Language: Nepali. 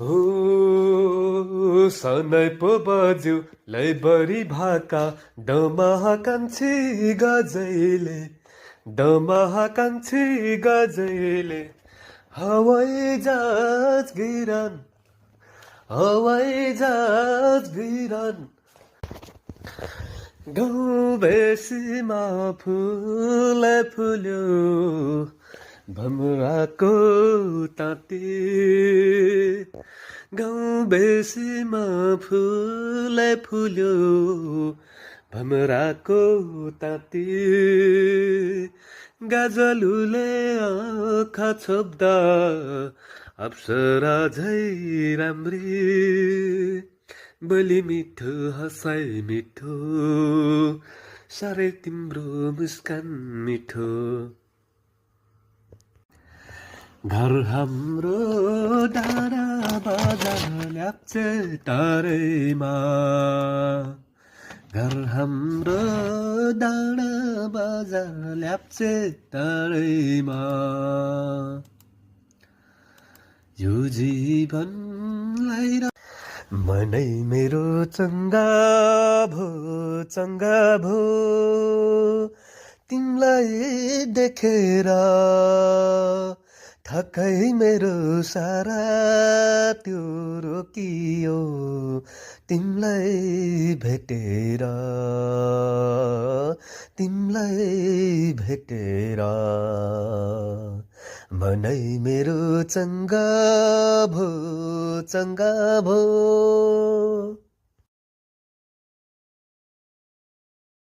हो सनै पो बज्यो लैबरी भाका डमाकान्छी गजैले डमाकान्छी गजैले हवाई जहाज गिरन हवाई जहाज गिरन गाउँ बेसीमा फुल फुल्यो भमराको ताती गाउँ बेसीमा फुल फुल्यो भमराको ताती गाजलुले आँखा छोप्दा अप्सरा झै राम्री बोली मिठो हँसाइ मिठो साह्रै तिम्रो मुस्कान मिठो घर हाम्रो डाँडा बजार ल्याप्चे टारैमा घर हाम्रो डाँडा बजार ल्याप्चे टारैमा यो जीवनलाई मनै मेरो चङ्गा भो तिमीलाई देखेर थकै मेरो सारा त्यो रोकियो तिमीलाई भेटेर मनै मेरो चङ्गा भो